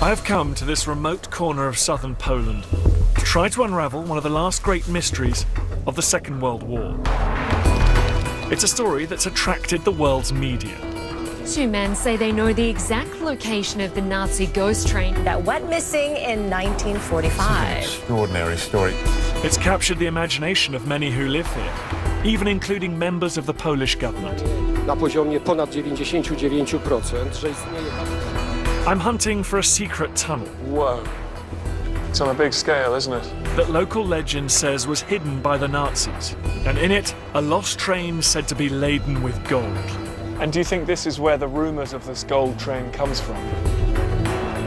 I have come to this remote corner of southern Poland to try to unravel one of the last great mysteries of the Second World War. It's a story that's attracted the world's media. Two men say they know the exact location of the Nazi ghost train that went missing in 1945. Extraordinary story. It's captured the imagination of many who live here, even including members of the Polish government. Na poziomie ponad 99%, że istnieje... I'm hunting for a secret tunnel. Whoa. It's on a big scale, isn't it? That local legend says was hidden by the Nazis, and in it, a lost train said to be laden with gold. And do you think this is where the rumours of this gold train comes from?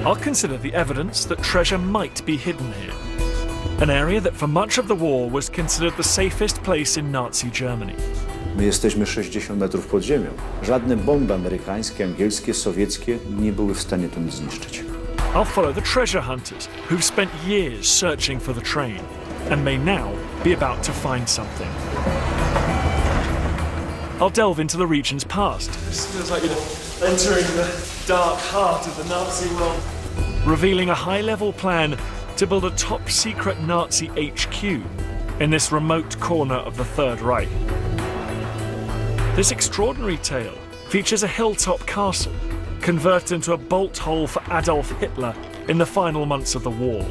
I'll consider the evidence that treasure might be hidden here. An area that for much of the war was considered the safest place in Nazi Germany. My jesteśmy 60 metrów pod ziemią. Żadne bomby amerykańskie, angielskie, sowieckie nie były w stanie to nic zniszczyć. I'll follow the treasure hunters who've spent years searching for the train and may now be about to find something. I'll delve into the region's past. This feels like you're entering the dark heart of the Nazi world. Revealing a high-level plan to build a top-secret Nazi HQ in this remote corner of the Third Reich. This extraordinary tale features a hilltop castle converted into a bolt hole for Adolf Hitler in the final months of the war.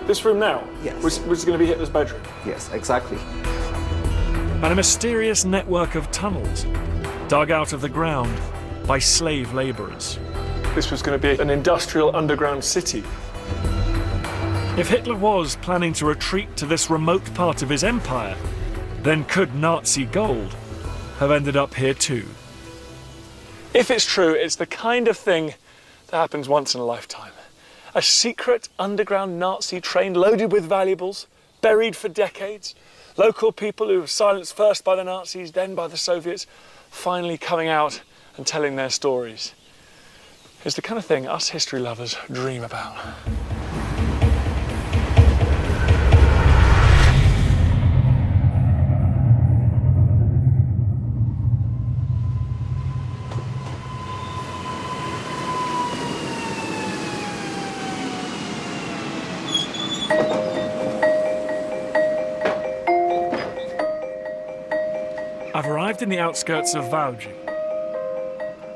This room now? Yes. Was going to be Hitler's bedroom? Yes, exactly. And a mysterious network of tunnels dug out of the ground by slave labourers. This was going to be an industrial underground city. If Hitler was planning to retreat to this remote part of his empire, then could Nazi gold have ended up here too? If it's true, it's the kind of thing that happens once in a lifetime. A secret underground Nazi train loaded with valuables, buried for decades. Local people who were silenced first by the Nazis, then by the Soviets, finally coming out and telling their stories. It's the kind of thing us history lovers dream about. I've arrived in the outskirts of Wałbrzych,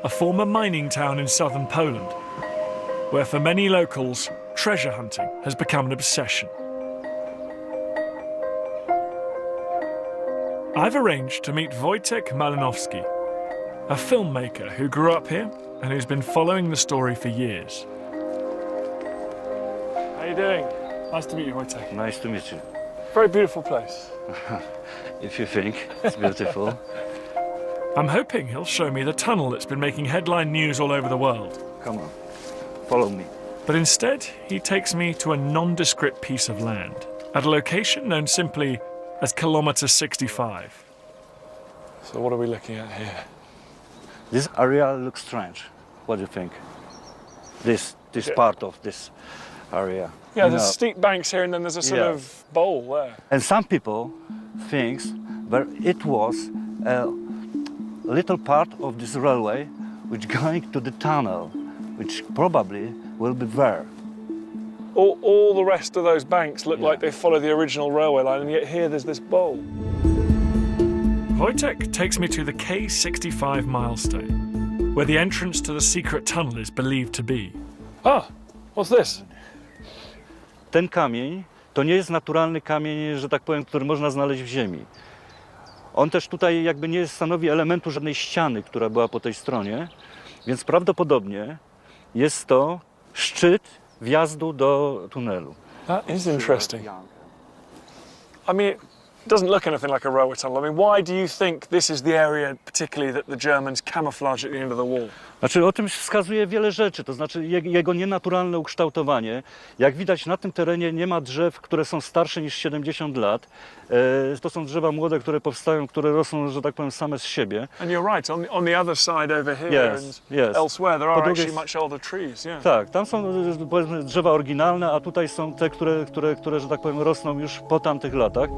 a former mining town in southern Poland, where for many locals, treasure hunting has become an obsession. I've arranged to meet Wojtek Malinowski, a filmmaker who grew up here and who's been following the story for years. How you doing? Nice to meet you, Wojtek. Nice to meet you. Very beautiful place. If you think it's beautiful. I'm hoping he'll show me the tunnel that's been making headline news all over the world. Come on, follow me. But instead, he takes me to a nondescript piece of land at a location known simply as Kilometre 65. So what are we looking at here? This area looks strange. What do you think? This part of this area. Yeah, You there's know. steep banks here and then there's a sort Yeah. of bowl there. And some people think that it was a little part of this railway which going to the tunnel, which probably will be there. All the rest of those banks look Yeah. like they follow the original railway line, and yet here there's this bowl. Wojtek takes me to the K65 milestone, where the entrance to the secret tunnel is believed to be. Ah, what's this? Ten kamień to nie jest naturalny kamień, że tak powiem, który można znaleźć w ziemi. On też tutaj jakby nie stanowi elementu żadnej ściany, która była po tej stronie, więc prawdopodobnie jest to szczyt wjazdu do tunelu. That is interesting. I mean, it doesn't look anything like a railway tunnel. I mean, why do you think this is the area particularly that the Germans camouflaged at the end of the war? Znaczy, o tym wskazuje wiele rzeczy, to znaczy jego nienaturalne ukształtowanie. Jak widać, na tym terenie nie ma drzew, które są starsze niż 70 lat. To są drzewa młode, które powstają, które rosną, że tak powiem, same z siebie. And you're right, on the other side over here and elsewhere there are actually much older trees, yeah. Tak, tam są powiedzmy drzewa oryginalne, a tutaj są te, które, że tak powiem, rosną już po tamtych latach.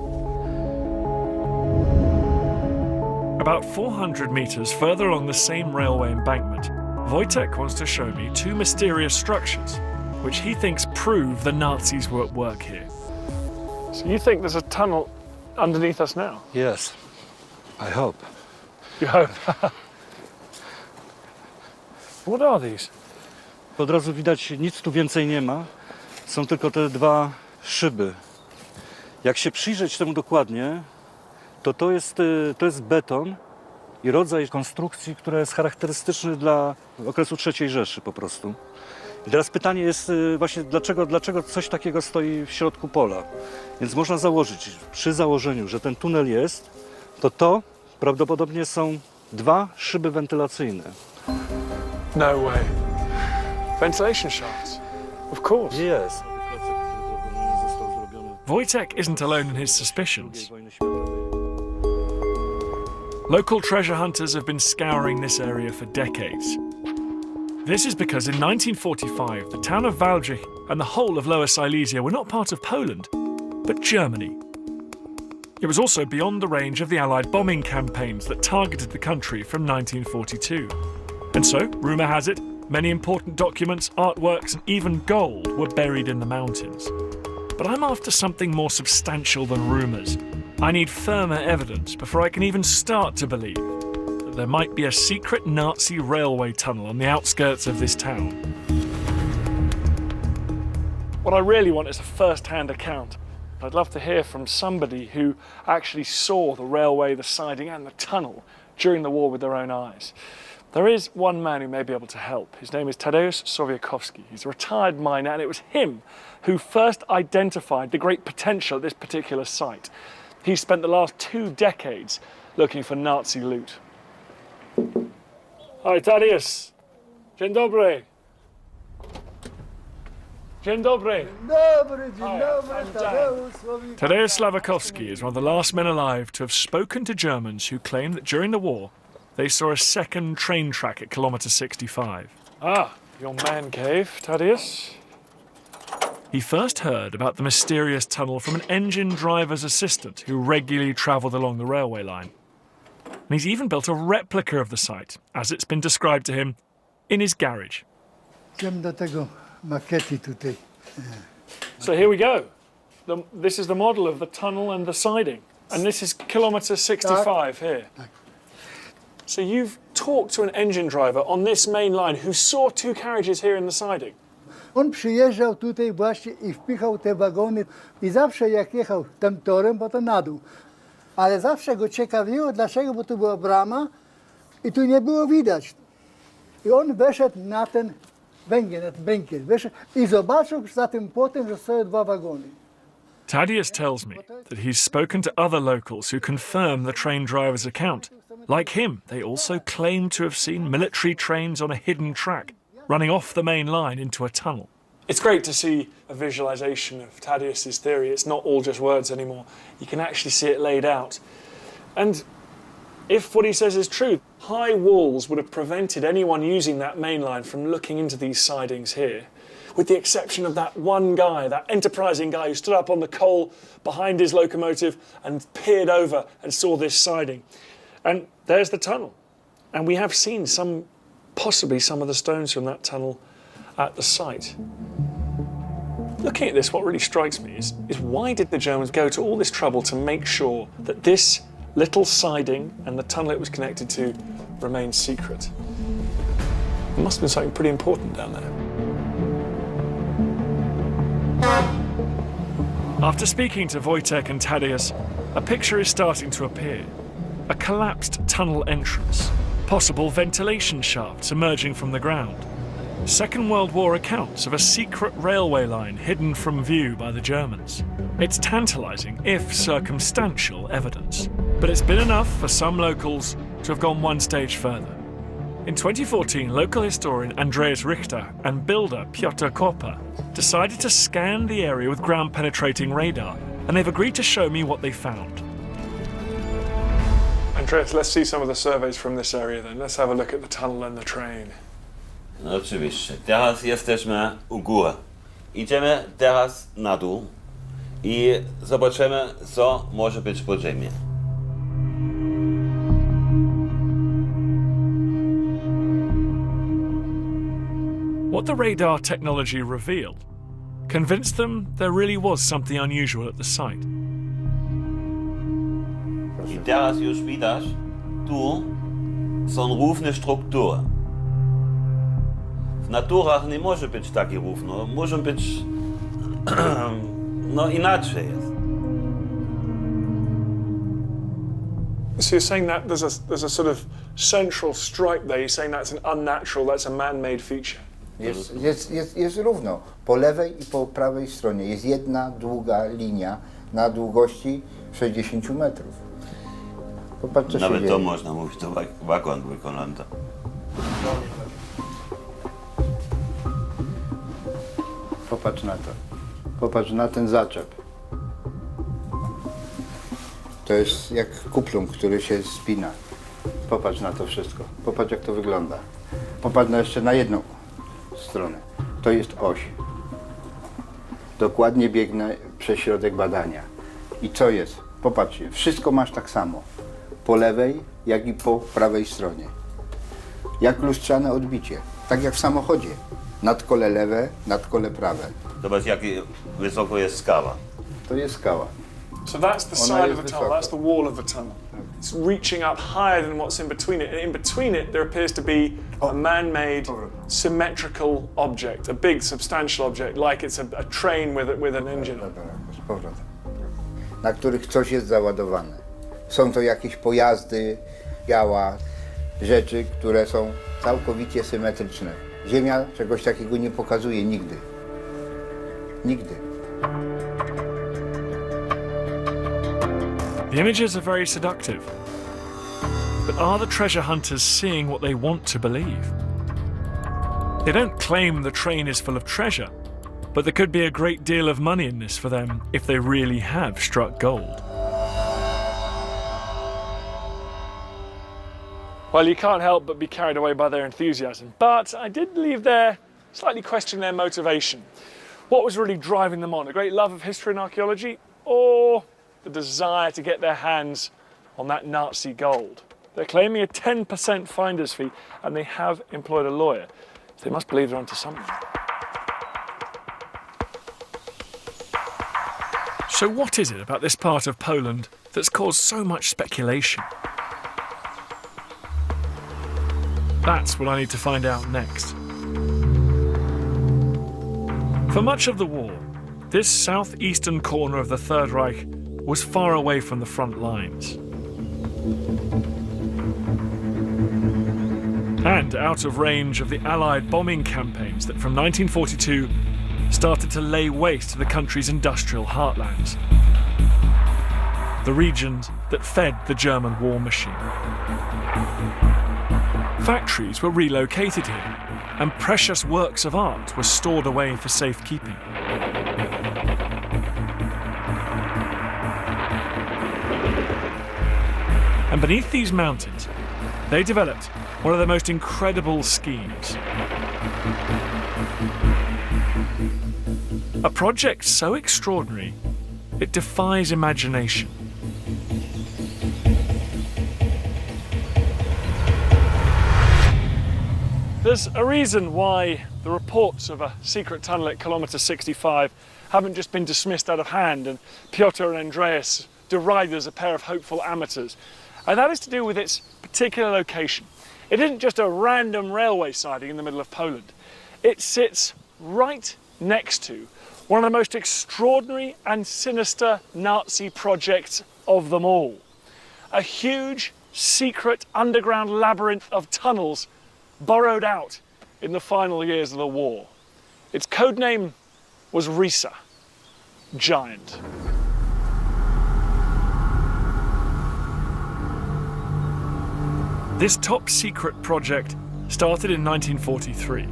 About 400 meters further along the same railway embankment, Wojtek wants to show me two mysterious structures which he thinks prove the Nazis were at work here. So you think there's a tunnel underneath us now? Yes, I hope. You hope. What are these? Od razu widać, nic tu więcej nie ma. Są tylko te dwa szyby. Jak się przyjrzeć temu dokładnie, to jest beton i rodzaj konstrukcji, który jest charakterystyczny dla okresu III Rzeszy po prostu. I teraz pytanie jest właśnie, dlaczego coś takiego stoi w środku pola. Więc można założyć, przy założeniu, że ten tunel jest, to prawdopodobnie są dwa szyby wentylacyjne. No way. Ventilation shafts. Of course. Jest. Wojtek isn't alone in his suspicions. Local treasure hunters have been scouring this area for decades. This is because in 1945, the town of Wałbrzych and the whole of Lower Silesia were not part of Poland, but Germany. It was also beyond the range of the Allied bombing campaigns that targeted the country from 1942. And so, rumour has it, many important documents, artworks, and even gold were buried in the mountains. But I'm after something more substantial than rumours. I need firmer evidence before I can even start to believe that there might be a secret Nazi railway tunnel on the outskirts of this town. What I really want is a first-hand account. I'd love to hear from somebody who actually saw the railway, the siding and the tunnel during the war with their own eyes. There is one man who may be able to help. His name is Tadeusz Sowiakowski. He's a retired miner, and it was him who first identified the great potential at this particular site. He spent the last 2 decades looking for Nazi loot. Hi, Tadeusz. Dzień dobry. Dzień dobry. Tadeusz Sławakowski is one of the last men alive to have spoken to Germans who claim that during the war they saw a second train track at kilometre 65. Ah, your man cave, Tadeusz. He first heard about the mysterious tunnel from an engine driver's assistant who regularly travelled along the railway line. And he's even built a replica of the site, as it's been described to him, in his garage. So here we go. This is the model of the tunnel and the siding. And this is kilometre 65 here. So you've talked to an engine driver on this main line who saw 2 carriages here in the siding. On przyjeżdżał tutaj właśnie i wpychał te wagony i zawsze jak jechał tym torem, potem na dół. Ale zawsze go ciekawiło, dlaczego, bo tu była brama i tu nie było widać. I on weszedł na ten węgiel, na ten węgiel, weszedł i zobaczył za tym płotem, że stoją 2 wagony. Tadeusz tells me that he's spoken to other locals who confirm the train driver's account. Like him, they also claim to have seen military trains on a hidden track, running off the main line into a tunnel. It's great to see a visualisation of Tadeusz's theory. It's not all just words anymore. You can actually see it laid out. And if what he says is true, high walls would have prevented anyone using that main line from looking into these sidings here, with the exception of that one guy, that enterprising guy who stood up on the coal behind his locomotive and peered over and saw this siding. And there's the tunnel. And we have seen possibly some of the stones from that tunnel at the site. Looking at this, what really strikes me is why did the Germans go to all this trouble to make sure that this little siding and the tunnel it was connected to remained secret? There must have been something pretty important down there. After speaking to Wojtek and Tadeusz, a picture is starting to appear. A collapsed tunnel entrance, possible ventilation shafts emerging from the ground. Second World War accounts of a secret railway line hidden from view by the Germans. It's tantalising, if circumstantial, evidence. But it's been enough for some locals to have gone one stage further. In 2014, local historian Andreas Richter and builder Piotr Kopa decided to scan the area with ground-penetrating radar, and they've agreed to show me what they found. Andreas, let's see some of the surveys from this area then. Let's have a look at the tunnel and the train. No oczywiście. Teraz jesteśmy u góry. Idziemy teraz na dół i zobaczymy, co może być pod ziemią. What the radar technology revealed convinced them there really was something unusual at the site. I teraz już widać, tu są równe struktury. W naturach nie może być takie równo, może być no inaczej jest. So you're saying that there's a sort of central stripe there. You're saying that's an unnatural, that's a man-made feature. Jest równo. Po lewej i po prawej stronie jest jedna długa linia na długości 60 metrów. Popatrz, co Nawet się to dzieje. można mówić, to wagon wykonany. Popatrz na to. Popatrz na ten zaczep. To jest jak kuplung, który się spina. Popatrz na to wszystko. Popatrz, jak to wygląda. Popatrz jeszcze na jedną stronę. To jest oś. Dokładnie biegnę przez środek badania. I co jest? Popatrzcie, wszystko masz tak samo. Po lewej, jak i po prawej stronie. Jak lustrzane odbicie. Tak jak w samochodzie. Nadkole lewe, nadkole prawe. Zobacz, jak wysoko jest skała. To jest skała. So that's the Ona side jest of the tunnel, wysoka. that's the wall of the tunnel. It's reaching up higher than what's in between it. And in between it, there appears to be a man-made, symmetrical object, a big, substantial object, like it's a train with an engine on it. Z powrotem. Na których coś jest załadowane. Są to jakieś pojazdy, działa, rzeczy, które są całkowicie symetryczne. Ziemia czegoś takiego nie pokazuje nigdy. Nigdy. The images are very seductive. But are the treasure hunters seeing what they want to believe? They don't claim the train is full of treasure, but there could be a great deal of money in this for them if they really have struck gold. Well, you can't help but be carried away by their enthusiasm. But I did leave there slightly question their motivation. What was really driving them on? A great love of history and archaeology, or the desire to get their hands on that Nazi gold? They're claiming a 10% finder's fee, and they have employed a lawyer. So they must believe they're onto something. So what is it about this part of Poland that's caused so much speculation? That's what I need to find out next. For much of the war, this southeastern corner of the Third Reich was far away from the front lines. And out of range of the Allied bombing campaigns that from 1942 started to lay waste to the country's industrial heartlands. The regions that fed the German war machine. Factories were relocated here, and precious works of art were stored away for safekeeping. And beneath these mountains, they developed one of the most incredible schemes. A project so extraordinary, it defies imagination. There's a reason why the reports of a secret tunnel at kilometre 65 haven't just been dismissed out of hand and Piotr and Andreas derided as a pair of hopeful amateurs. And that is to do with its particular location. It isn't just a random railway siding in the middle of Poland. It sits right next to one of the most extraordinary and sinister Nazi projects of them all. A huge, secret underground labyrinth of tunnels burrowed out in the final years of the war. Its code name was Risa, giant. This top-secret project started in 1943.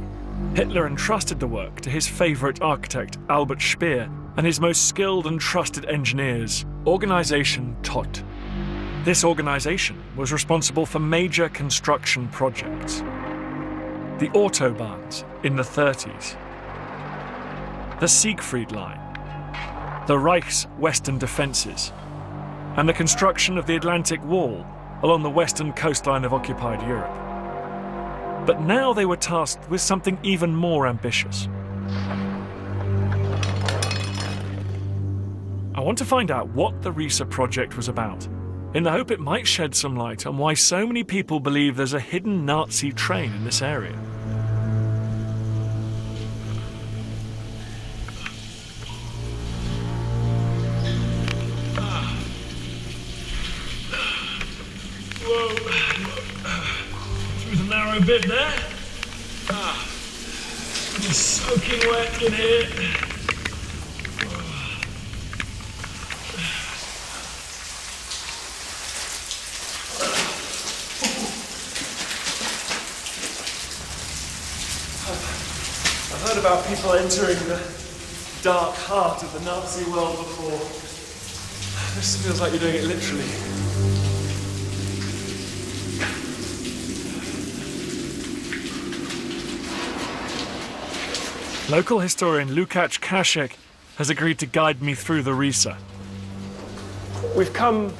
Hitler entrusted the work to his favourite architect, Albert Speer, and his most skilled and trusted engineers, Organisation Todt. This organisation was responsible for major construction projects. The Autobahns in the 30s, the Siegfried Line, the Reich's western defences, and the construction of the Atlantic Wall along the western coastline of occupied Europe. But now they were tasked with something even more ambitious. I want to find out what the RISA project was about, in the hope it might shed some light on why so many people believe there's a hidden Nazi train in this area. Through the narrow bit there. It's soaking wet in here. I've heard about people entering the dark heart of the Nazi world before. This feels like you're doing it literally. Local historian Lukács Kasek has agreed to guide me through the RISA. We've come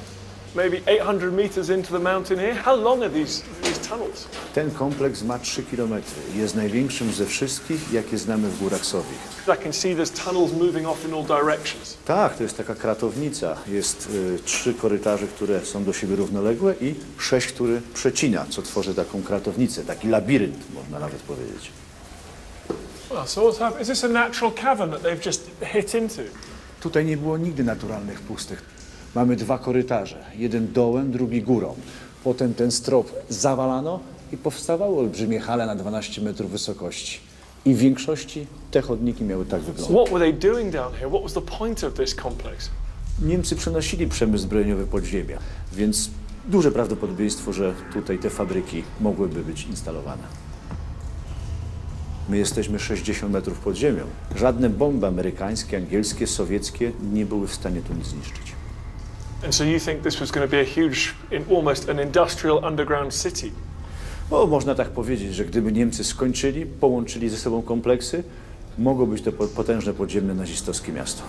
maybe 800 meters into the mountain here. How long are these tunnels? Ten kompleks ma 3 kilometry. Jest największym ze wszystkich, jakie znamy w Górach Sowich. I can see there's tunnels moving off in all directions. Tak, to jest taka kratownica. Jest 3 korytarze, które są do siebie równoległe i 6, które przecina, co tworzy taką kratownicę, taki labirynt, można nawet powiedzieć. Well, so what's happened? Is this a natural cavern that they've just hit into? Tutaj nie było nigdy naturalnych pustych. Mamy 2 korytarze, jeden dołem, drugi górą. Potem ten strop zawalano i powstawały olbrzymie hale na 12 metrów wysokości. I w większości te chodniki miały tak So wyglądać. what were they doing down here? What was the point of this complex? Niemcy przenosili przemysł zbrojeniowy pod ziemię, więc duże prawdopodobieństwo, że tutaj te fabryki mogłyby być instalowane. My jesteśmy 60 metrów pod ziemią. Żadne bomby amerykańskie, angielskie, sowieckie nie były w stanie tu nic zniszczyć. And so you think this was going to be a huge, almost an industrial underground city? O, można tak powiedzieć, że gdyby Niemcy skończyli, połączyli ze sobą kompleksy, mogło być to potężne podziemne nazistowskie miasto.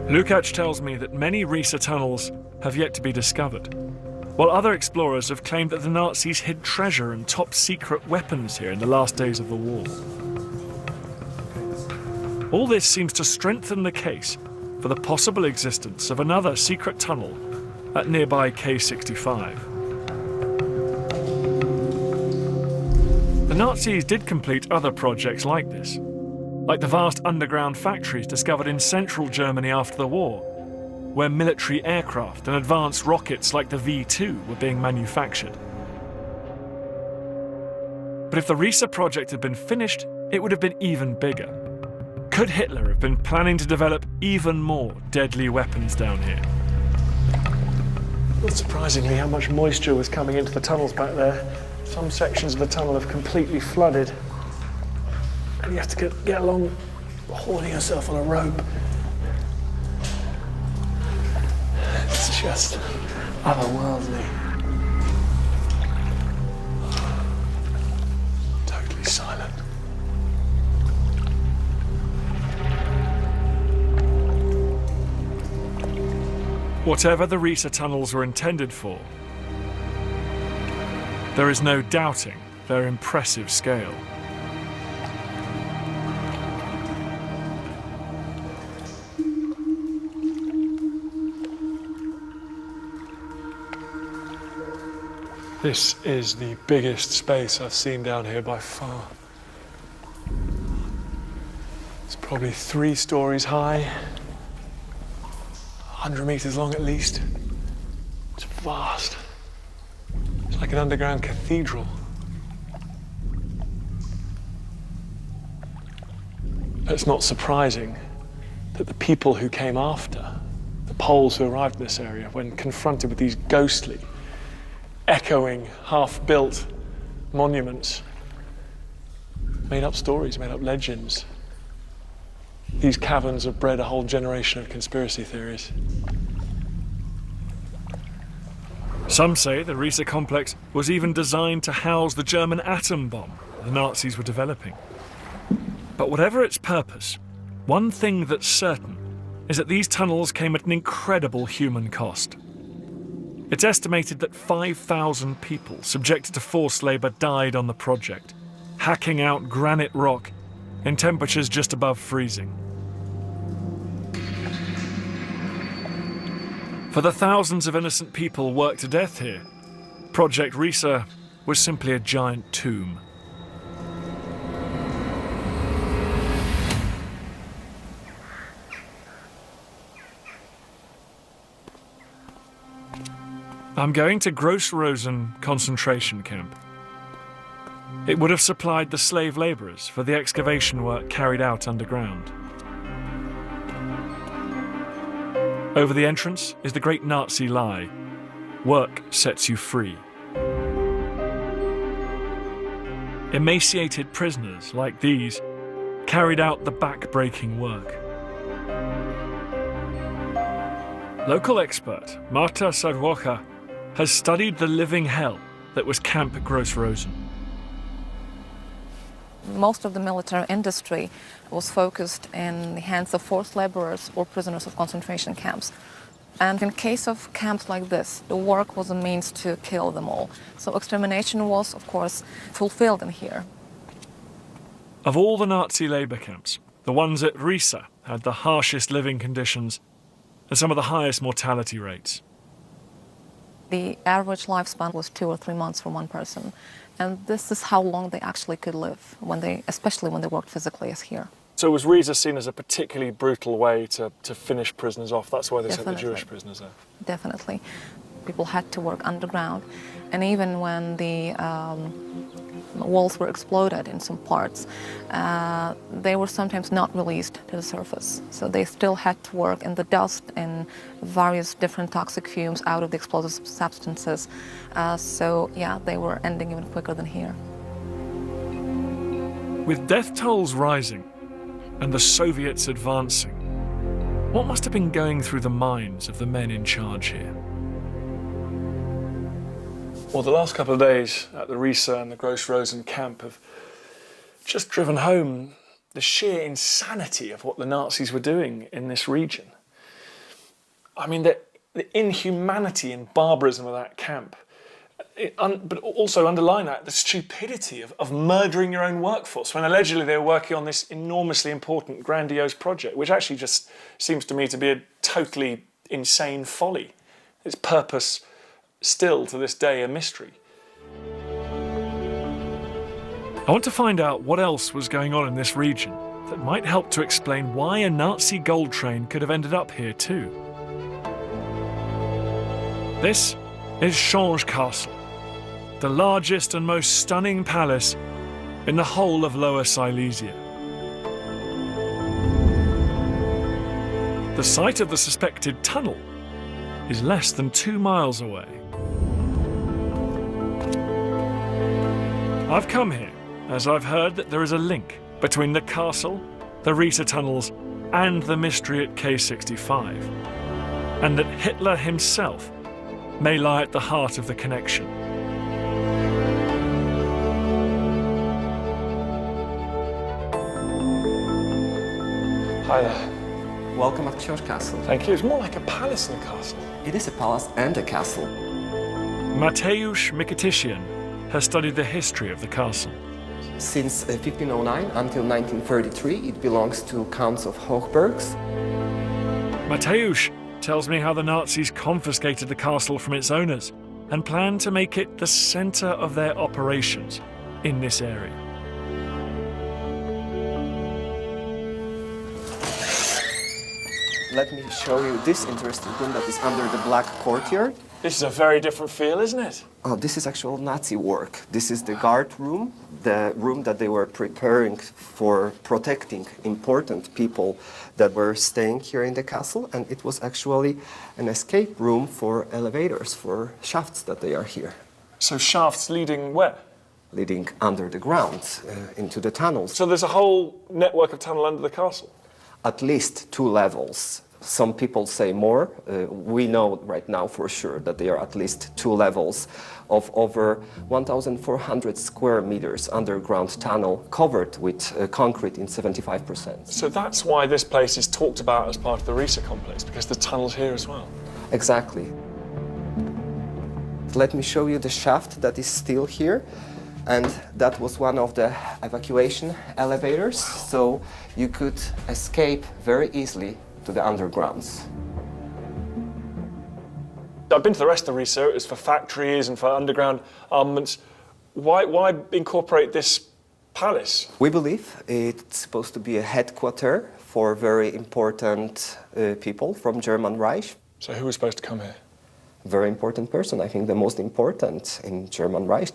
Lukács tells me that many RISA tunnels have yet to be discovered, while other explorers have claimed that the Nazis hid treasure and top-secret weapons here in the last days of the war. All this seems to strengthen the case for the possible existence of another secret tunnel at nearby K65. The Nazis did complete other projects like this, like the vast underground factories discovered in central Germany after the war, where military aircraft and advanced rockets like the V2 were being manufactured. But if the RISA project had been finished, it would have been even bigger. Could Hitler have been planning to develop even more deadly weapons down here? Not surprisingly, how much moisture was coming into the tunnels back there. Some sections of the tunnel have completely flooded. And you have to get along holding yourself on a rope. It's just otherworldly. Totally silent. Whatever the RISA tunnels were intended for, there is no doubting their impressive scale. This is the biggest space I've seen down here by far. It's probably 3 stories high, 100 meters long at least. It's vast. It's like an underground cathedral. It's not surprising that the people who came after, the Poles who arrived in this area, when confronted with these ghostly, echoing, half-built monuments, made up stories, made up legends. These caverns have bred a whole generation of conspiracy theories. Some say the RISA complex was even designed to house the German atom bomb the Nazis were developing. But whatever its purpose, one thing that's certain is that these tunnels came at an incredible human cost. It's estimated that 5,000 people subjected to forced labour died on the project, hacking out granite rock in temperatures just above freezing. For the thousands of innocent people worked to death here, Project Risa was simply a giant tomb. I'm going to Gross-Rosen concentration camp. It would have supplied the slave labourers for the excavation work carried out underground. Over the entrance is the great Nazi lie: work sets you free. Emaciated prisoners like these carried out the back-breaking work. Local expert Marta Sadwocha has studied the living hell that was Camp Gross-Rosen. Most of the military industry was focused in the hands of forced laborers or prisoners of concentration camps. And in case of camps like this, the work was a means to kill them all. So extermination was, of course, fulfilled in here. Of all the Nazi labour camps, the ones at Risa had the harshest living conditions and some of the highest mortality rates. The average lifespan was 2 or 3 months for one person. And this is how long they actually could live, especially when they worked physically as here. So was Risa seen as a particularly brutal way to finish prisoners off? That's why they sent the Jewish prisoners there? Definitely. People had to work underground. And even when the walls were exploded in some parts, they were sometimes not released to the surface. So they still had to work in the dust and various different toxic fumes out of the explosive substances. So yeah, they were ending even quicker than here. With death tolls rising and the Soviets advancing, what must have been going through the minds of the men in charge here? Well, the last couple of days at the Risa and the Gross-Rosen camp have just driven home the sheer insanity of what the Nazis were doing in this region. I mean, the inhumanity and barbarism of that camp, but also underline that, the stupidity of murdering your own workforce when allegedly they were working on this enormously important, grandiose project, which actually just seems to me to be a totally insane folly. Its purpose still to this day a mystery. I want to find out what else was going on in this region that might help to explain why a Nazi gold train could have ended up here too. This is Change Castle, the largest and most stunning palace in the whole of Lower Silesia. The site of the suspected tunnel is less than 2 miles away. I've come here as I've heard that there is a link between the castle, the Risa tunnels, and the mystery at K65, and that Hitler himself may lie at the heart of the connection. Hi there. Welcome at Church Castle. Thank you. It's more like a palace than a castle. It is a palace and a castle. Mateusz Mikitysyan has studied the history of the castle. Since 1509 until 1933, it belongs to Counts of Hochbergs. Mateusz tells me how the Nazis confiscated the castle from its owners and planned to make it the center of their operations in this area. Let me show you this interesting room that is under the black courtyard. This is a very different feel, isn't it? Oh, this is actual Nazi work. This is the guard room, the room that they were preparing for protecting important people that were staying here in the castle, and it was actually an escape room for elevators, for shafts that they are here. So shafts leading where? Leading under the ground, into the tunnels. So there's a whole network of tunnel under the castle? At least 2 levels. Some people say more. We know right now for sure that there are at least 2 levels of over 1,400 square meters underground tunnel covered with concrete in 75%. So that's why this place is talked about as part of the RISA complex, because the tunnel's here as well. Exactly. Let me show you the shaft that is still here. And that was one of the evacuation elevators, so you could escape very easily to the undergrounds. I've been to the rest of the RISA. It's for factories and for underground armaments. Why incorporate this palace? We believe it's supposed to be a headquarters for very important people from German Reich. So who was supposed to come here? Very important person, I think the most important in German Reich.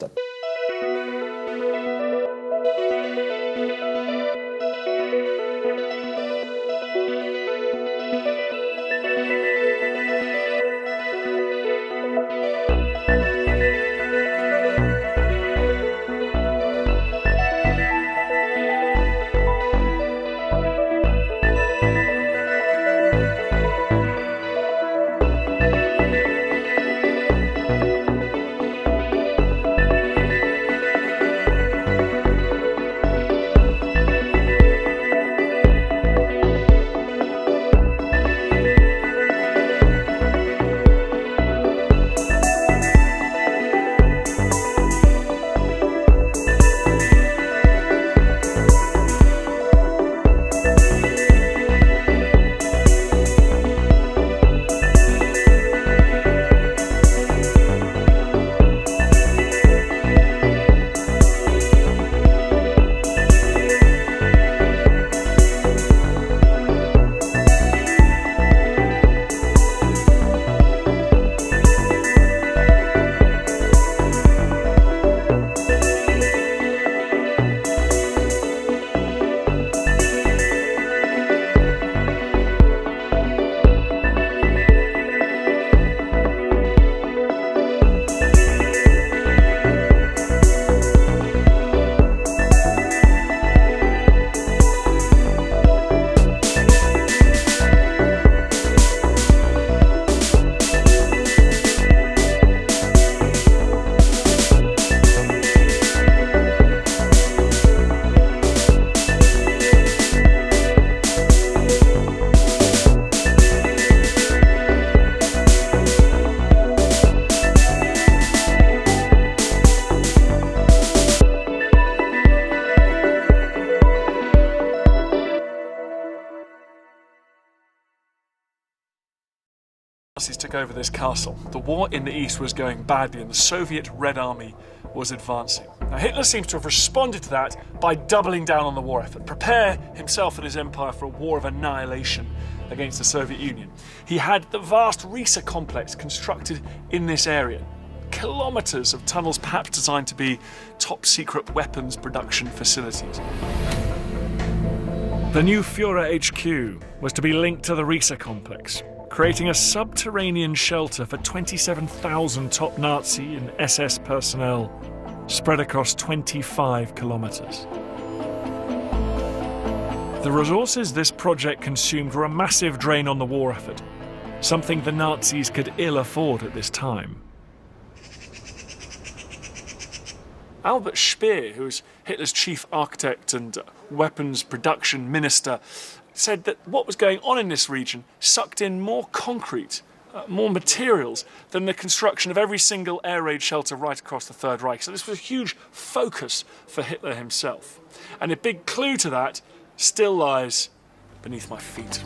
Nazis took over this castle. The war in the east was going badly and the Soviet Red Army was advancing. Now Hitler seems to have responded to that by doubling down on the war effort, prepare himself and his empire for a war of annihilation against the Soviet Union. He had the vast RISA complex constructed in this area. Kilometers of tunnels perhaps designed to be top-secret weapons production facilities. The new Führer HQ was to be linked to the RISA complex, creating a subterranean shelter for 27,000 top Nazi and SS personnel spread across 25 kilometers. The resources this project consumed were a massive drain on the war effort, something the Nazis could ill afford at this time. Albert Speer, who was Hitler's chief architect and weapons production minister, said that what was going on in this region sucked in more concrete, more materials than the construction of every single air raid shelter right across the Third Reich. So this was a huge focus for Hitler himself. And a big clue to that still lies beneath my feet.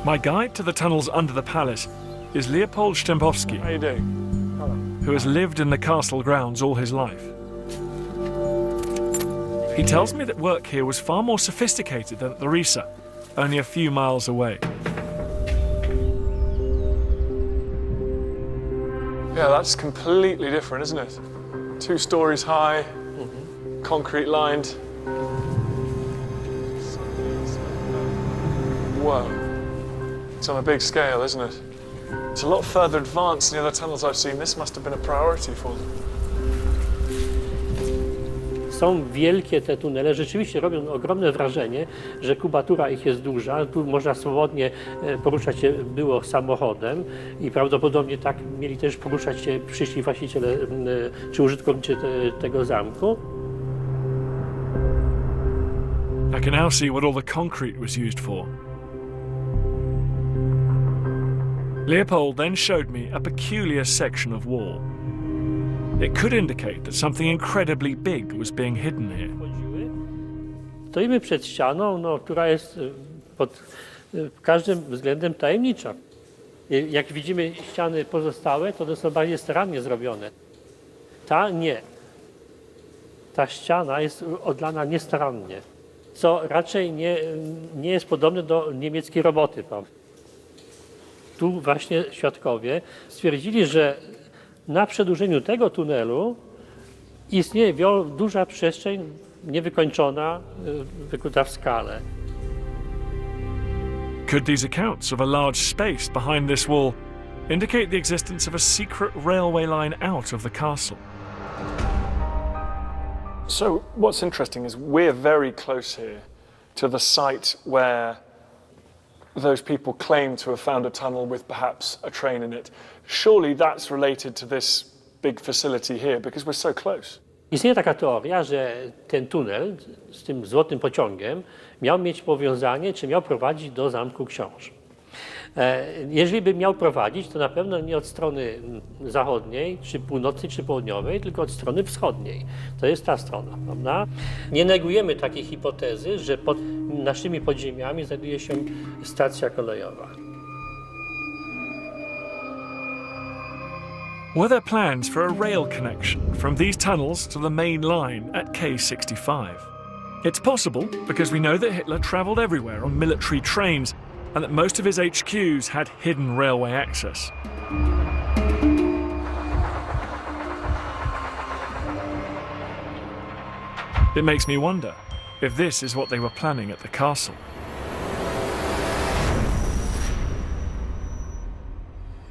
My guide to the tunnels under the palace is Leopold Stempowski. How are you doing? Who has lived in the castle grounds all his life. He tells me that work here was far more sophisticated than at the RISA, only a few miles away. Yeah, that's completely different, isn't it? 2 stories high, concrete lined. Whoa. It's on a big scale, isn't it? It's a lot further advanced than the other tunnels I've seen. This must have been a priority for them. Są wielkie te tunele, rzeczywiście robią ogromne wrażenie, że kubatura ich jest duża. Tu można swobodnie poruszać się było samochodem i prawdopodobnie tak mieli też poruszać się przyszli właściciele czy użytkownicy tego zamku. I can now see what all the concrete was used for. Leopold then showed me a peculiar section of wall. It could indicate that something incredibly big was being hidden here. Stoimy przed ścianą, która jest pod każdym względem tajemnicza. Jak widzimy ściany pozostałe, to one są bardziej starannie zrobione. Ta nie. Ta ściana jest odlana niestarannie, co raczej nie jest podobne do niemieckiej roboty. Tu właśnie świadkowie stwierdzili, że na przedłużeniu tego tunelu istnieje duża przestrzeń niewykończona, wykuta w skale. Could these accounts of a large space behind this wall indicate the existence of a secret railway line out of the castle? So what's interesting is we're very close here to the site where those people claim to have found a tunnel with perhaps a train in it. Surely that's related to this big facility here because we're so close. Istnieje taka teoria, że ten tunel z tym złotym pociągiem miał mieć powiązanie, czy miał prowadzić do Zamku Książ. Jeżeli by miał prowadzić, to na pewno nie od strony zachodniej, czy północnej, czy południowej, tylko od strony wschodniej. To jest ta strona, prawda? Nie negujemy takiej hipotezy, że pod naszymi podziemiami znajduje się stacja kolejowa. Were there plans for a rail connection from these tunnels to the main line at K65? It's possible because we know that Hitler travelled everywhere on military trains and that most of his HQs had hidden railway access. It makes me wonder if this is what they were planning at the castle.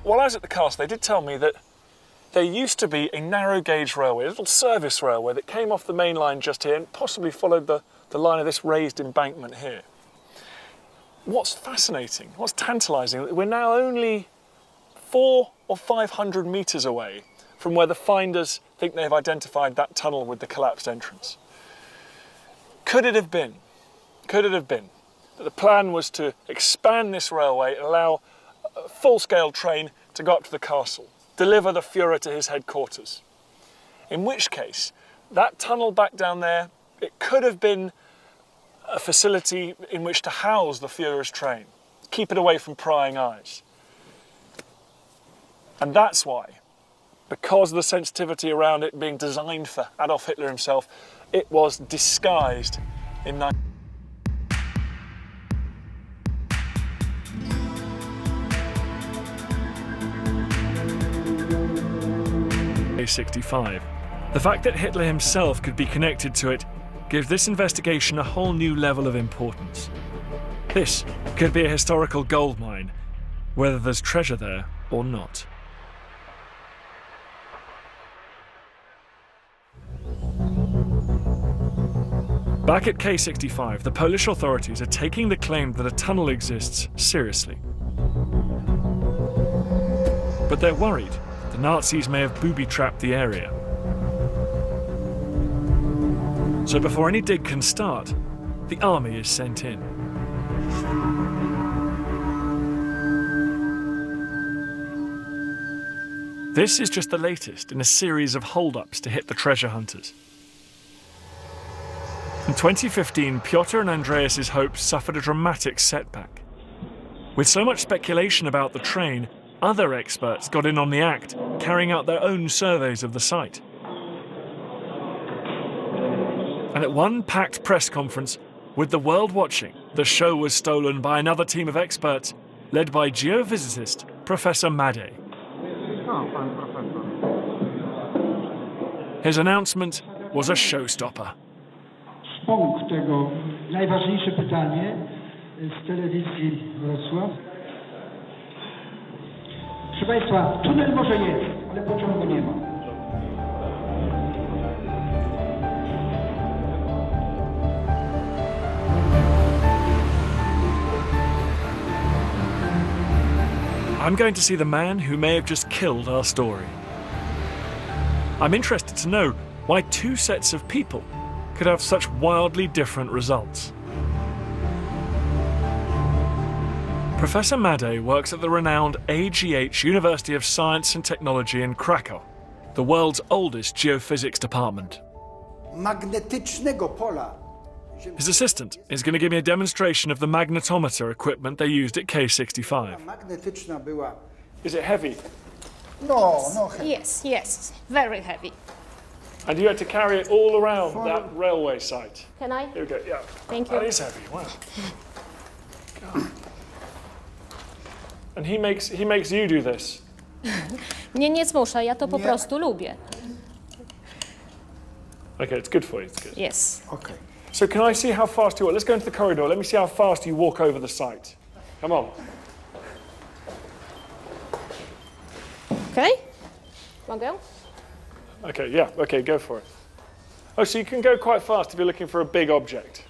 While I was at the castle, they did tell me that there used to be a narrow gauge railway, a little service railway that came off the main line just here and possibly followed the line of this raised embankment here. What's fascinating, what's tantalising, we're now only 400 or 500 metres away from where the finders think they've identified that tunnel with the collapsed entrance. Could it have been that the plan was to expand this railway and allow a full-scale train to go up to the castle, deliver the Führer to his headquarters? In which case, that tunnel back down there, it could have been a facility in which to house the Führer's train, keep it away from prying eyes. And that's why, because of the sensitivity around it being designed for Adolf Hitler himself, it was disguised in 1965. The fact that Hitler himself could be connected to it gives this investigation a whole new level of importance. This could be a historical goldmine, whether there's treasure there or not. Back at K65, the Polish authorities are taking the claim that a tunnel exists seriously. But they're worried the Nazis may have booby-trapped the area. So before any dig can start, the army is sent in. This is just the latest in a series of hold-ups to hit the treasure hunters. In 2015, Piotr and Andreas's hopes suffered a dramatic setback. With so much speculation about the train, other experts got in on the act, carrying out their own surveys of the site. And at one packed press conference, with the world watching, the show was stolen by another team of experts, led by geophysicist Professor Madej. His announcement was a showstopper. Punkt tego, najważniejsze pytanie z telewizji Wrocław. Proszę Państwa, tunel może jest, ale pociągu nie ma. I'm going to see the man who may have just killed our story. I'm interested to know why two sets of people could have such wildly different results. Professor Madej works at the renowned AGH University of Science and Technology in Krakow, the world's oldest geophysics department. Magnetycznego pola. His assistant is going to give me a demonstration of the magnetometer equipment they used at K65. Magnetyczna była. Is it heavy? No. Yes, yes, very heavy. And you had to carry it all around that railway site. Can I? Here we go, yeah. Thank you. That is heavy, wow. God. And he makes you do this. Nie, nie zmuszę, ja to po prostu lubię. Okay, it's good for you, it's good. Yes. Okay. So can I see how fast you walk? Let's go into the corridor. Let me see how fast you walk over the site. Come on. Okay? Mogę? Okay, yeah, okay, go for it. Oh, so you can go quite fast if you're looking for a big object.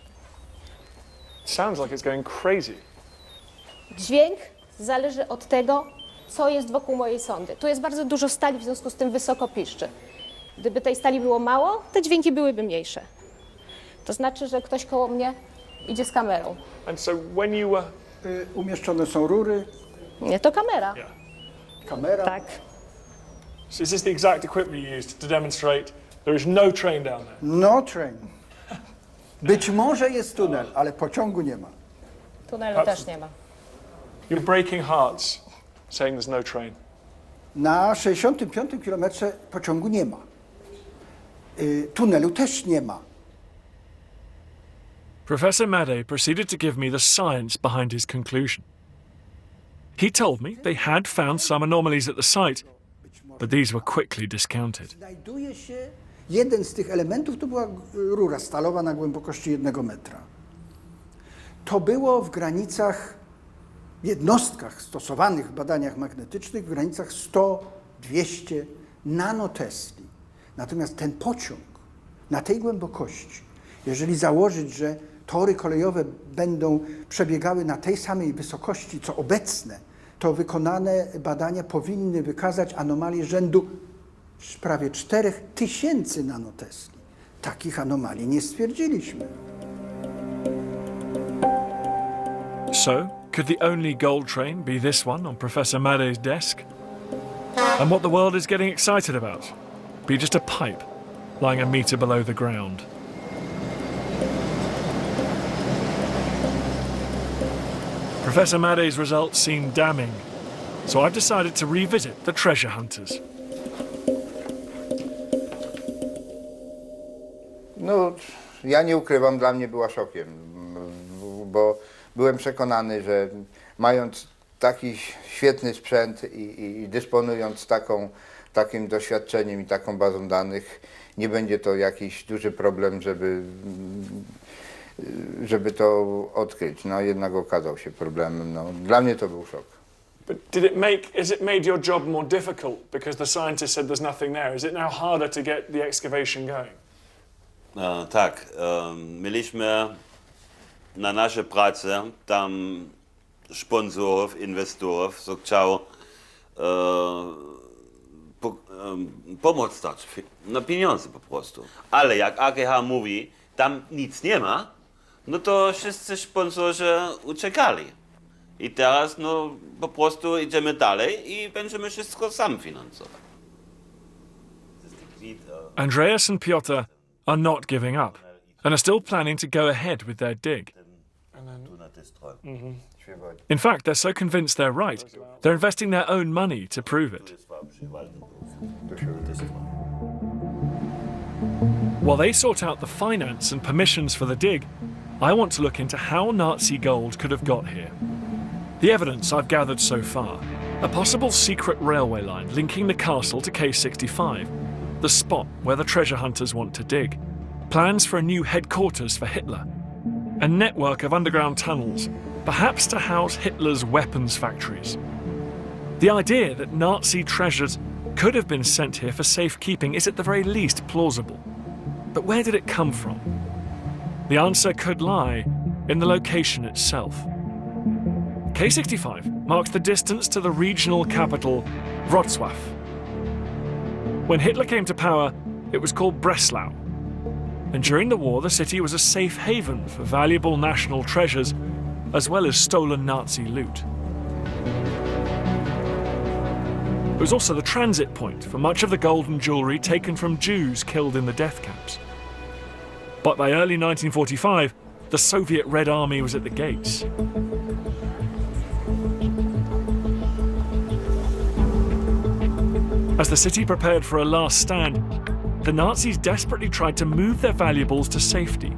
It sounds like it's going crazy. Dźwięk zależy od tego, co jest wokół mojej sondy. Tu jest bardzo dużo stali, w związku z tym wysoko piszczy. Gdyby tej stali było mało, te dźwięki byłyby mniejsze. To znaczy, że ktoś koło mnie idzie z kamerą. And so when you were... Umieszczone są rury, Nie, to kamera. Yeah. kamera. Tak. So is this the exact equipment you used to demonstrate there is no train down there? No train. Być może jest tunel, ale pociągu nie ma. Tunelu też nie ma. You're breaking hearts saying there's no train. Na 65 kilometrze pociągu nie ma. Tunelu też nie ma. Professor Madej proceeded to give me the science behind his conclusion. He told me they had found some anomalies at the site, but these were quickly discounted. Znajduje się jeden z tych elementów, to była rura stalowa na głębokości 1 metra. To było w granicach, w jednostkach stosowanych w badaniach magnetycznych w granicach 100-200 nanotesli. Natomiast ten pociąg na tej głębokości, jeżeli założyć, że tory kolejowe będą przebiegały na tej samej wysokości co obecne, to wykonane badania powinny wykazać anomalie rzędu prawie 4000 nanotesli. Takich anomalii nie stwierdziliśmy. So, could the only gold train be this one on Professor Madej's desk? And what the world is getting excited about? Be just a pipe lying a meter below the ground. Professor Madej's results seem damning, so I've decided to revisit the treasure hunters. No, ja nie ukrywam, dla mnie była szokiem, bo byłem przekonany, że mając taki świetny sprzęt i dysponując takim doświadczeniem i taką bazą danych, nie będzie to jakiś duży problem, żeby to odkryć. No jednak okazał się problemem. No, dla mnie to był szok. But has it made your job more difficult because the scientist said there's nothing there? Is it now harder to get the excavation going? Tak, mieliśmy na nasze prace tam sponsorów, inwestorów, co chciał pomoc dać, na pieniądze po prostu. Ale jak AGH mówi, tam nic nie ma, no to wszyscy sponsorzy uciekali. I teraz no po prostu idziemy dalej i będziemy wszystko sami finansować. Andreas and Piotr are not giving up and are still planning to go ahead with their dig. In fact, they're so convinced they're right, they're investing their own money to prove it. While they sort out the finance and permissions for the dig, I want to look into how Nazi gold could have got here. The evidence I've gathered so far: a possible secret railway line linking the castle to K65, the spot where the treasure hunters want to dig, plans for a new headquarters for Hitler, a network of underground tunnels, perhaps to house Hitler's weapons factories. The idea that Nazi treasures could have been sent here for safekeeping is at the very least plausible. But where did it come from? The answer could lie in the location itself. K65 marks the distance to the regional capital, Wrocław. When Hitler came to power, it was called Breslau. And during the war, the city was a safe haven for valuable national treasures, as well as stolen Nazi loot. It was also the transit point for much of the gold and jewellery taken from Jews killed in the death camps. But by early 1945, the Soviet Red Army was at the gates. As the city prepared for a last stand, the Nazis desperately tried to move their valuables to safety.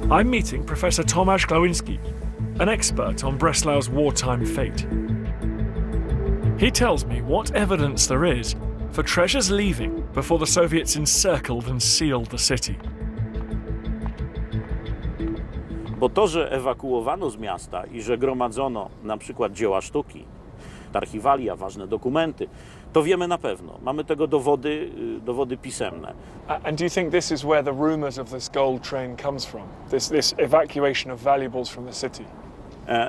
I'm meeting Professor Tomasz Glowinski, an expert on Breslau's wartime fate. He tells me what evidence there is for treasures leaving before the Soviets encircled and sealed the city. Bo to, że ewakuowano z miasta i że gromadzono na przykład dzieła sztuki, archiwalia, ważne dokumenty, to wiemy na pewno. Mamy tego dowody pisemne. And do you think this is where the rumors of this gold train comes from? This evacuation of valuables from the city?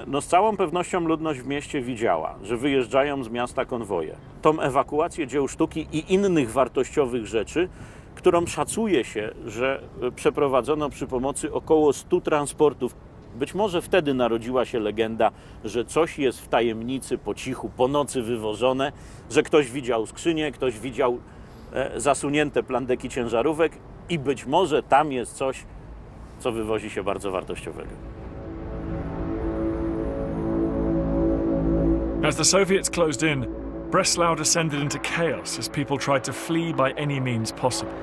No z całą pewnością ludność w mieście widziała, że wyjeżdżają z miasta konwoje. Tą ewakuację dzieł sztuki i innych wartościowych rzeczy, którą szacuje się, że przeprowadzono przy pomocy około 100 transportów. Być może wtedy narodziła się legenda, że coś jest w tajemnicy, po cichu, po nocy wywożone, że ktoś widział skrzynię, ktoś widział zasunięte plandeki ciężarówek i być może tam jest coś, co wywozi się bardzo wartościowego. As the Soviets closed in, Breslau descended into chaos as people tried to flee by any means possible.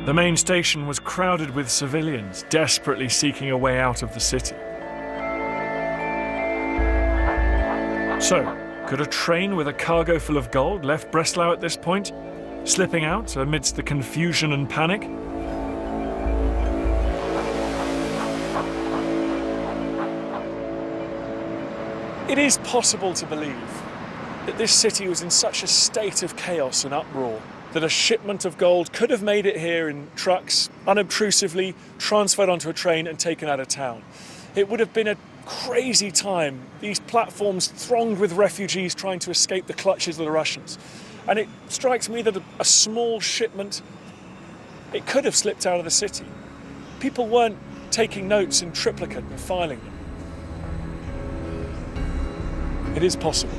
The main station was crowded with civilians desperately seeking a way out of the city. So, could a train with a cargo full of gold left Breslau at this point, slipping out amidst the confusion and panic? It is possible to believe that this city was in such a state of chaos and uproar that a shipment of gold could have made it here in trucks, unobtrusively transferred onto a train and taken out of town. It would have been a crazy time, these platforms thronged with refugees trying to escape the clutches of the Russians. And it strikes me that a small shipment, it could have slipped out of the city. People weren't taking notes in triplicate and filing them. It is possible.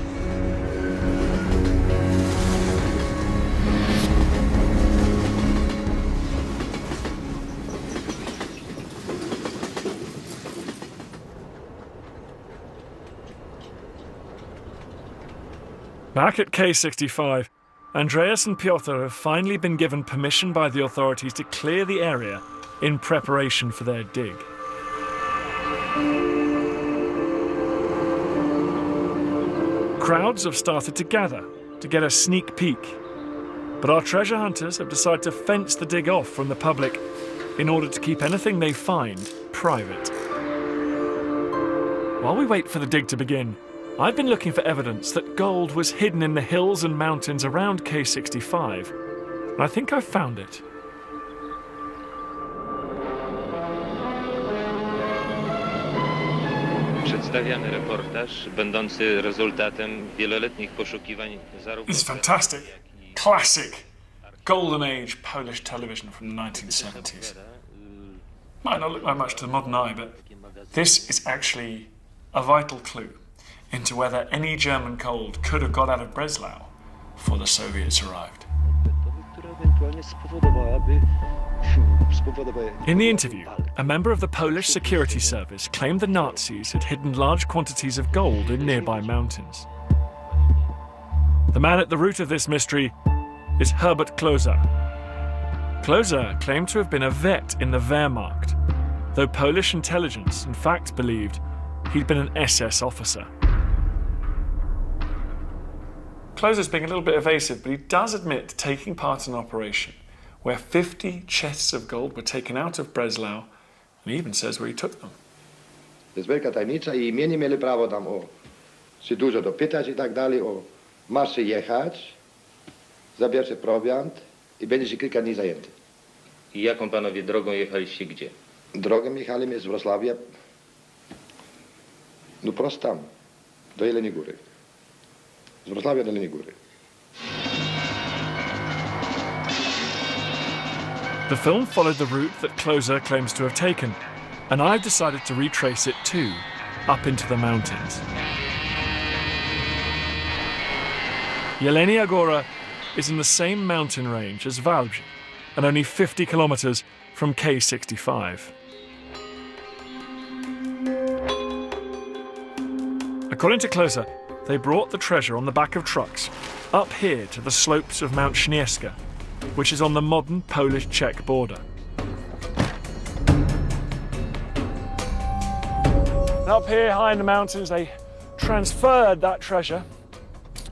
Back at K65, Andreas and Piotr have finally been given permission by the authorities to clear the area in preparation for their dig. Crowds have started to gather to get a sneak peek, but our treasure hunters have decided to fence the dig off from the public in order to keep anything they find private. While we wait for the dig to begin, I've been looking for evidence that gold was hidden in the hills and mountains around K65, and I think I've found it. Przedstawiamy reportaż będący rezultatem wieloletnich poszukiwań zarówno... It's fantastic. Classic golden age Polish television from the 1970s. Might not look like much to the modern eye, but this is actually a vital clue into whether any German gold could have got out of Breslau before the Soviets arrived. In the interview, a member of the Polish security service claimed the Nazis had hidden large quantities of gold in nearby mountains. The man at the root of this mystery is Herbert Klöser. Klöser claimed to have been a vet in the Wehrmacht, though Polish intelligence in fact believed he'd been an SS officer. Klöser's being a little bit evasive, but he does admit to taking part in an operation where 50 chests of gold were taken out of Breslau, and he even says where he took them. To jest wielka tajemnica i mnie nie mieli prawo tam się dużo dopytać i tak dalej, masz jechać, zabierz prowiant i będzie się kilka dni zajęty. I jaką panowie drogą jechaliście gdzie? Drogą jechaliśmy z Wrocławia, no prosto tam, do Jeleniej Góry. Z Wrocławia do Jeleniej Góry. The film followed the route that Closer claims to have taken, and I've decided to retrace it too, up into the mountains. Jelenia Góra is in the same mountain range as Wałbrzych, and only 50 kilometers from K65. According to Closer, they brought the treasure on the back of trucks up here to the slopes of Mount Śnieżka, which is on the modern Polish-Czech border. And up here high in the mountains, they transferred that treasure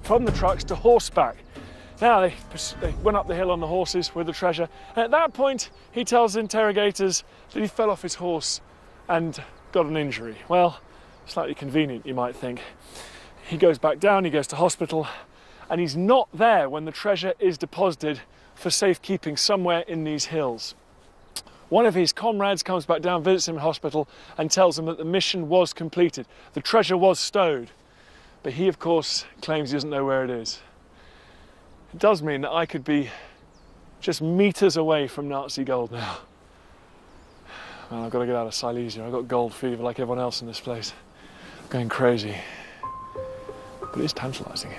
from the trucks to horseback. Now they went up the hill on the horses with the treasure, and at that point he tells interrogators that he fell off his horse and got an injury. Well, slightly convenient, you might think. He goes back down, he goes to hospital, and he's not there when the treasure is deposited for safekeeping somewhere in these hills. One of his comrades comes back down, visits him in hospital, and tells him that the mission was completed. The treasure was stowed, but he, of course, claims he doesn't know where it is. It does mean that I could be just meters away from Nazi gold now. Man, I've got to get out of Silesia. I've got gold fever like everyone else in this place. I'm going crazy. But it's tantalising.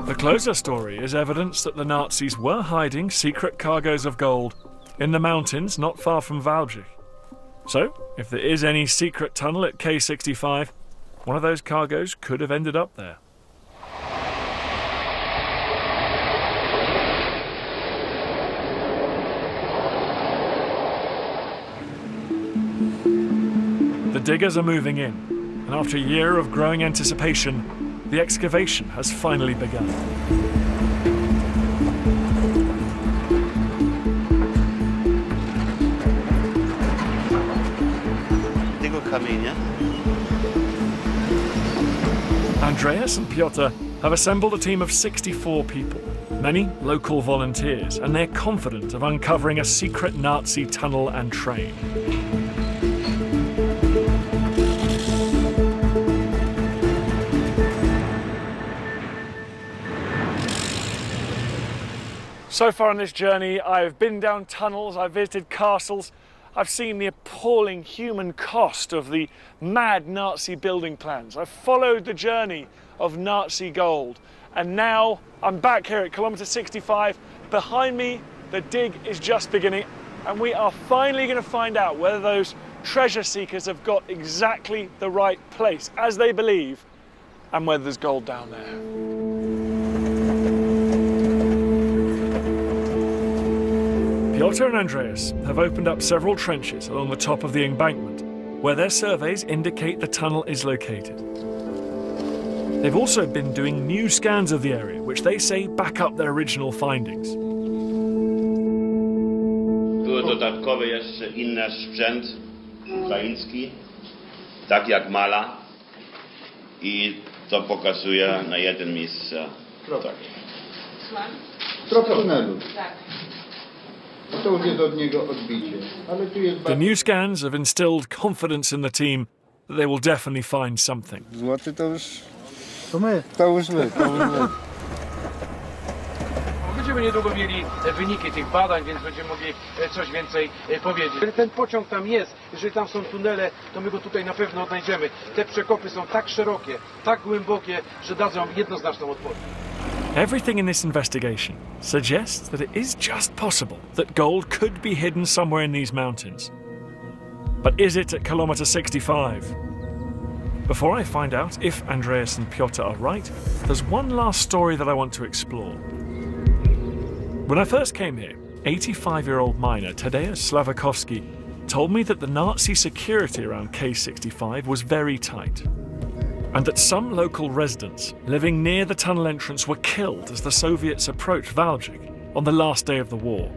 The Closer story is evidence that the Nazis were hiding secret cargoes of gold in the mountains not far from Wałbrzych. So, if there is any secret tunnel at K65, one of those cargoes could have ended up there. The diggers are moving in, and after a year of growing anticipation, the excavation has finally begun. Tego kamienia? Andreas and Piotr have assembled a team of 64 people, many local volunteers, and they're confident of uncovering a secret Nazi tunnel and train. So far on this journey, I've been down tunnels, I've visited castles, I've seen the appalling human cost of the mad Nazi building plans. I've followed the journey of Nazi gold, and now I'm back here at kilometre 65. Behind me, the dig is just beginning, and we are finally going to find out whether those treasure seekers have got exactly the right place, as they believe, and whether there's gold down there. Piotr and Andreas have opened up several trenches along the top of the embankment, where their surveys indicate the tunnel is located. They've also been doing new scans of the area, which they say back up their original findings. Były dodatkowe jeszcze inny sprzęt ukraiński, tak jak mala, i to pokazuje na jeden miejsce. Tak. Trop tunelu. To już jest od niego odbicie. Ale tu jest The new scans have instilled confidence in the team that they will definitely find something. Złoty to już... To my. To już my. Będziemy niedługo mieli wyniki tych badań, więc będziemy mogli coś więcej powiedzieć. Ten pociąg tam jest, jeżeli tam są tunele, to my go tutaj na pewno odnajdziemy. Te przekopy są tak szerokie, tak głębokie, że dadzą jednoznaczną odpowiedź. Everything in this investigation suggests that it is just possible that gold could be hidden somewhere in these mountains. But is it at kilometre 65? Before I find out if Andreas and Piotr are right, there's one last story that I want to explore. When I first came here, 85-year-old miner Tadeusz Sławakowski told me that the Nazi security around K65 was very tight, and that some local residents living near the tunnel entrance were killed as the Soviets approached Wałbrzych on the last day of the war.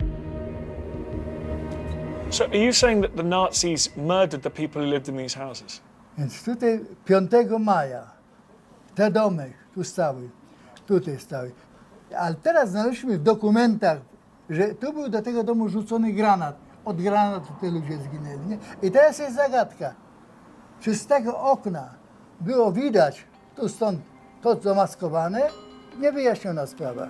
So are you saying that the Nazis murdered the people who lived in these houses? Więc tutaj 5 maja te domy tu stały, tutaj stały. Ale teraz znaleźliśmy w dokumentach, że tu był do tego domu rzucony granat. Od granatu te ludzie zginęli. Nie? I teraz jest zagadka. Czy z tego okna było widać tu stąd to zamaskowane? Niewyjaśniona sprawa.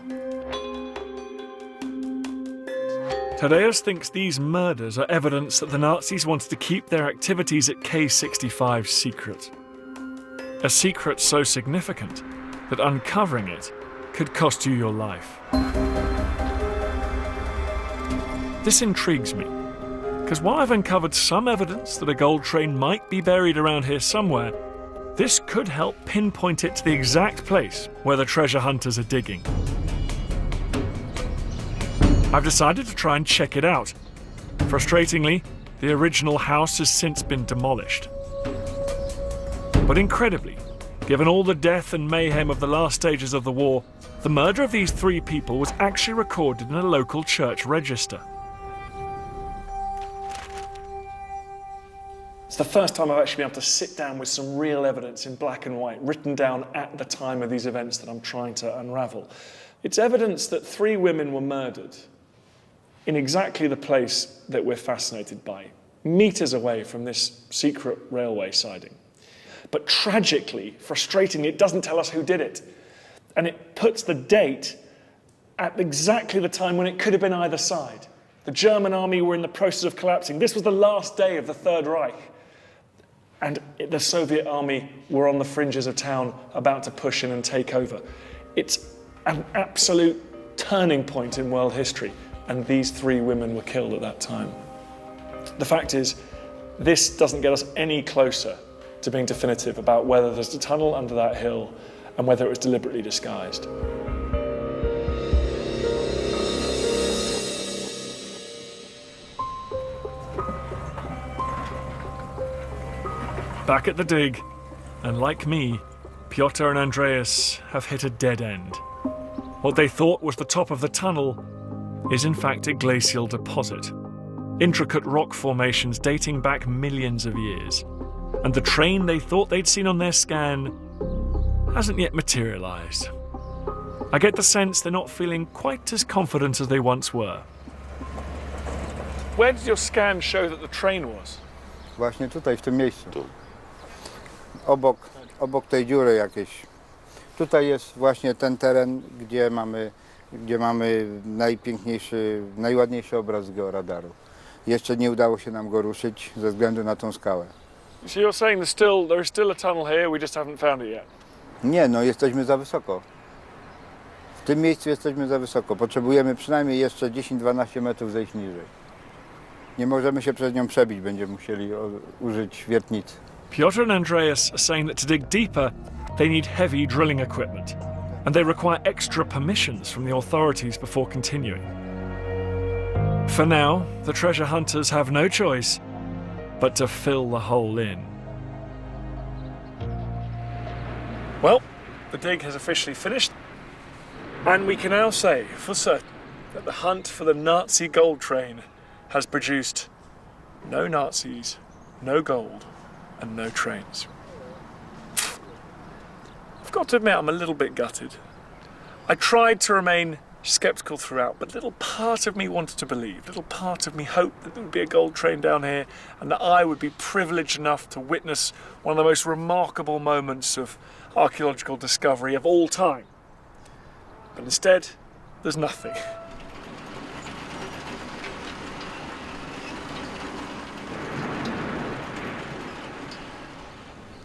Tadeusz thinks these murders are evidence that the Nazis wanted to keep their activities at K65 secret. A secret so significant that uncovering it could cost you your life. This intrigues me, because while I've uncovered some evidence that a gold train might be buried around here somewhere, this could help pinpoint it to the exact place where the treasure hunters are digging. I've decided to try and check it out. Frustratingly, the original house has since been demolished. But incredibly, given all the death and mayhem of the last stages of the war, the murder of these 3 people was actually recorded in a local church register. It's the first time I've actually been able to sit down with some real evidence in black and white, written down at the time of these events that I'm trying to unravel. It's evidence that 3 women were murdered in exactly the place that we're fascinated by, meters away from this secret railway siding. But tragically, frustratingly, it doesn't tell us who did it. And it puts the date at exactly the time when it could have been either side. The German army were in the process of collapsing. This was the last day of the Third Reich. And the Soviet army were on the fringes of town about to push in and take over. It's an absolute turning point in world history. And these 3 women were killed at that time. The fact is, this doesn't get us any closer to being definitive about whether there's a tunnel under that hill and whether it was deliberately disguised. Back at the dig, and like me, Piotr and Andreas have hit a dead end. What they thought was the top of the tunnel is in fact a glacial deposit. Intricate rock formations dating back millions of years. And the train they thought they'd seen on their scan hasn't yet materialized. I get the sense they're not feeling quite as confident as they once were. Where did your scan show that the train was? Właśnie tutaj, w tym miejscu. Obok tej dziury jakiejś. Tutaj jest właśnie ten teren, gdzie mamy najpiękniejszy, najładniejszy obraz z georadaru. Jeszcze nie udało się nam go ruszyć ze względu na tą skałę. So you're saying there is still a tunnel here, we just haven't found it yet? Nie, no jesteśmy za wysoko. W tym miejscu jesteśmy za wysoko. Potrzebujemy przynajmniej jeszcze 10-12 metrów zejść niżej. Nie możemy się przez nią przebić, będziemy musieli użyć wiertnicy. Piotr and Andreas are saying that to dig deeper, they need heavy drilling equipment, and they require extra permissions from the authorities before continuing. For now, the treasure hunters have no choice but to fill the hole in. Well, the dig has officially finished, and we can now say for certain that the hunt for the Nazi gold train has produced no Nazis, no gold, and no trains. I've got to admit I'm a little bit gutted. I tried to remain sceptical throughout, but little part of me wanted to believe, little part of me hoped that there would be a gold train down here and that I would be privileged enough to witness one of the most remarkable moments of archaeological discovery of all time. But instead, there's nothing.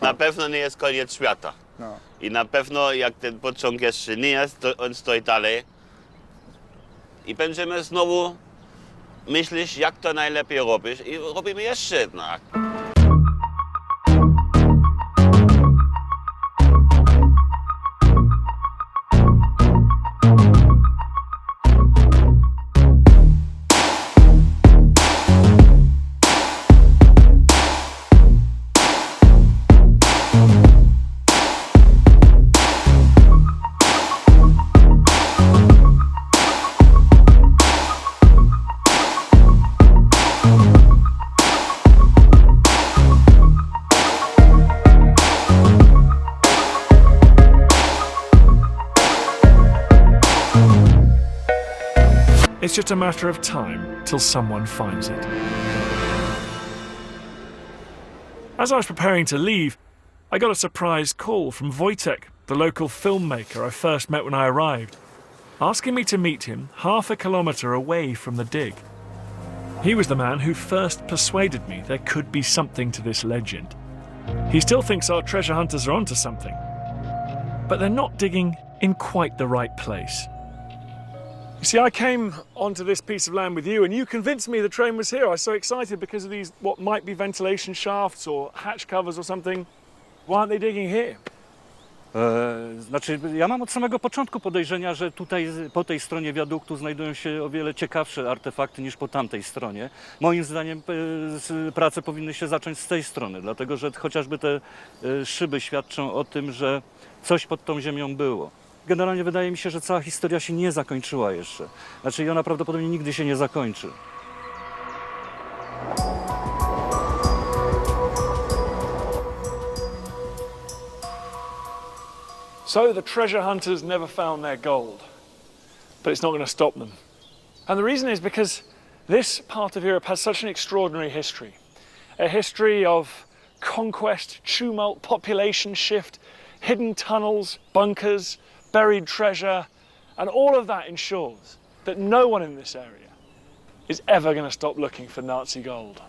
Na pewno nie jest koniec świata. No. I na pewno jak ten pociąg jeszcze nie jest, to on stoi dalej. I będziemy znowu myśleć, jak to najlepiej robić i robimy jeszcze jednak. It's just a matter of time till someone finds it. As I was preparing to leave, I got a surprise call from Wojtek, the local filmmaker I first met when I arrived, asking me to meet him half a kilometre away from the dig. He was the man who first persuaded me there could be something to this legend. He still thinks our treasure hunters are onto something, but they're not digging in quite the right place. You see, I came onto this piece of land with you and you convinced me the train was here. I was so excited because of these, what might be ventilation shafts or hatch covers or something. Why aren't they digging here? Znaczy, ja mam od samego początku podejrzenia, że tutaj po tej stronie wiaduktu znajdują się o wiele ciekawsze artefakty niż po tamtej stronie. Moim zdaniem prace powinny się zacząć z tej strony, dlatego że chociażby te szyby świadczą o tym, że coś pod tą ziemią było. Generalnie wydaje mi się, że cała historia się nie zakończyła jeszcze. Znaczy, i ona prawdopodobnie nigdy się nie zakończy. So the treasure hunters never found their gold, but it's not going to stop them. And the reason is because this part of Europe has such an extraordinary history. A history of conquest, tumult, population shift, hidden tunnels, bunkers, buried treasure, and all of that ensures that no one in this area is ever going to stop looking for Nazi gold.